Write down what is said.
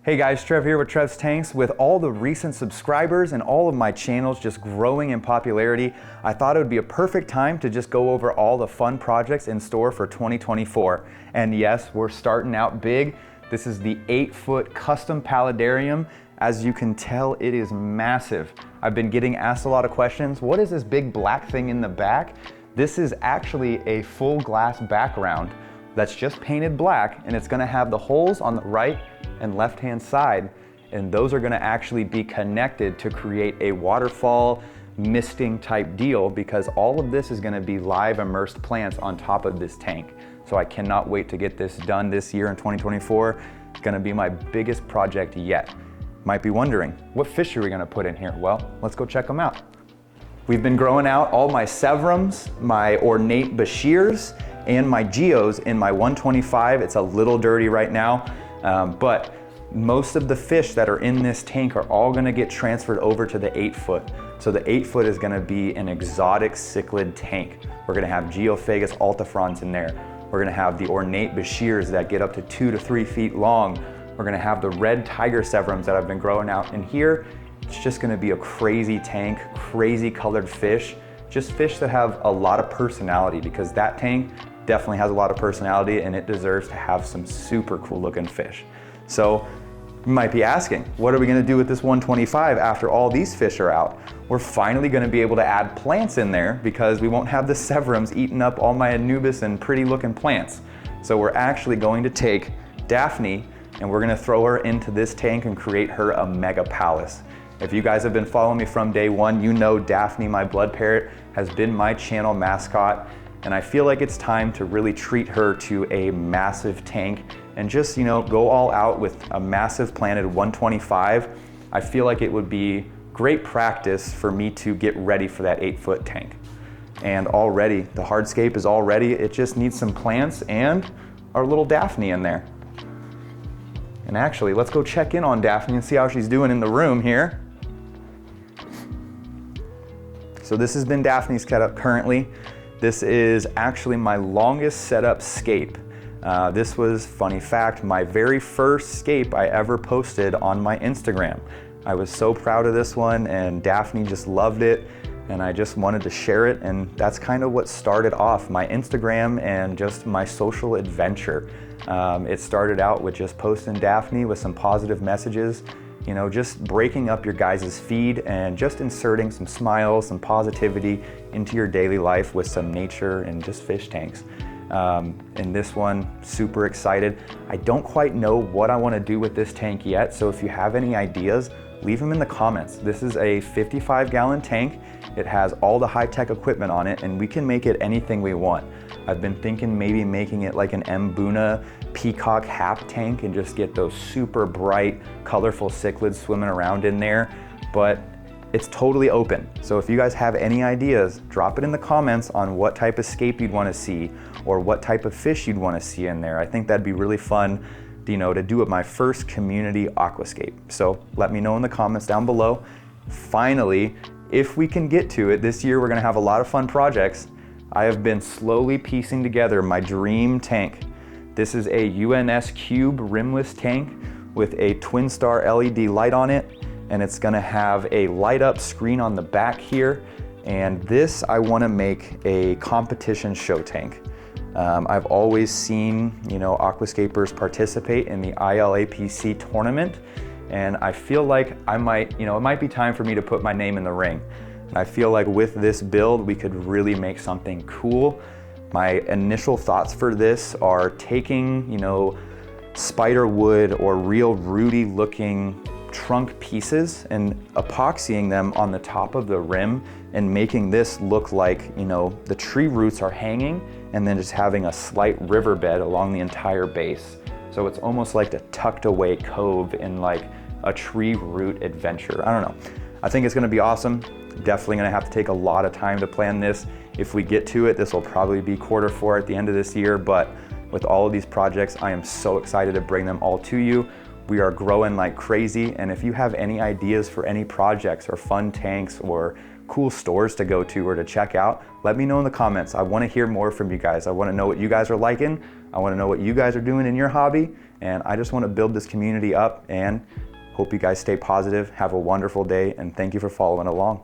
Hey guys, Trev here with TrevsTanks. With all the recent subscribers and all of my channels just growing in popularity, I thought it would be a perfect time to just go over all the fun projects in store for 2024. And yes, we're starting out big. This is the 8-foot custom paludarium. As you can tell, it is massive. I've been getting asked a lot of questions. What is this big black thing in the back? This is actually a full glass background that's just painted black, and it's gonna have the holes on the right and left-hand side, and those are gonna actually be connected to create a waterfall misting type deal, because all of this is gonna be live immersed plants on top of this tank. So I cannot wait to get this done this year in 2024. It's gonna be my biggest project yet. Might be wondering, what fish are we gonna put in here? Well, let's go check them out. We've been growing out all my severums, my ornate bashirs, and my geos in my 125. It's a little dirty right now, but most of the fish that are in this tank are all gonna get transferred over to the 8-foot. So the 8-foot is gonna be an exotic cichlid tank. We're gonna have Geophagus altifrons in there. We're gonna have the ornate bashirs that get up to 2 to 3 feet long. We're gonna have the red tiger severums that I've been growing out in here. It's just gonna be a crazy tank, crazy colored fish, just fish that have a lot of personality, because that tank definitely has a lot of personality and it deserves to have some super cool looking fish. So you might be asking, what are we gonna do with this 125 after all these fish are out? We're finally gonna be able to add plants in there, because we won't have the severums eating up all my Anubis and pretty looking plants. So we're actually going to take Daphne and we're gonna throw her into this tank and create her a mega palace. If you guys have been following me from day one, you know Daphne, my blood parrot, has been my channel mascot. And I feel like it's time to really treat her to a massive tank and just, go all out with a massive planted 125. I feel like it would be great practice for me to get ready for that 8-foot tank. And already, the hardscape is all ready. It just needs some plants and our little Daphne in there. And actually, let's go check in on Daphne and see how she's doing in the room here. So this has been Daphne's setup currently. This is actually my longest setup scape. This was, funny fact, my very first scape I ever posted on my Instagram. I was so proud of this one, and Daphne just loved it, and I just wanted to share it, and that's kind of what started off my Instagram and just my social adventure. It started out with just posting Daphne with some positive messages, just breaking up your guys' feed and just inserting some smiles, some positivity into your daily life with some nature and just fish tanks. And this one, super excited. I don't quite know what I want to do with this tank yet, so if you have any ideas, leave them in the comments. This is a 55-gallon tank. It has all the high-tech equipment on it, and we can make it anything we want. I've been thinking maybe making it like an Mbuna peacock hap tank and just get those super bright, colorful cichlids swimming around in there, but it's totally open. So if you guys have any ideas, drop it in the comments on what type of scape you'd want to see or what type of fish you'd want to see in there. I think that'd be really fun, to do at my first community aquascape. So let me know in the comments down below. Finally, if we can get to it this year, we're gonna have a lot of fun projects. I have been slowly piecing together my dream tank. This is a UNS Cube rimless tank with a twin star LED light on it, and it's gonna have a light up screen on the back here. And this, I wanna make a competition show tank. I've always seen, aquascapers participate in the ILAPC tournament, and I feel like I might, it might be time for me to put my name in the ring. And I feel like with this build, we could really make something cool. My initial thoughts for this are taking, spider wood or real rooty looking trunk pieces and epoxying them on the top of the rim and making this look like, the tree roots are hanging, and then just having a slight riverbed along the entire base. So it's almost like a tucked away cove in like a tree root adventure. I don't know. I think it's gonna be awesome. Definitely gonna have to take a lot of time to plan this. If we get to it, this will probably be Q4 at the end of this year, but with all of these projects, I am so excited to bring them all to you. We are growing like crazy, and if you have any ideas for any projects or fun tanks or cool stores to go to or to check out, let me know in the comments. I wanna hear more from you guys. I wanna know what you guys are liking. I wanna know what you guys are doing in your hobby, And I just want to build this community up, and hope you guys stay positive. Have a wonderful day, and thank you for following along.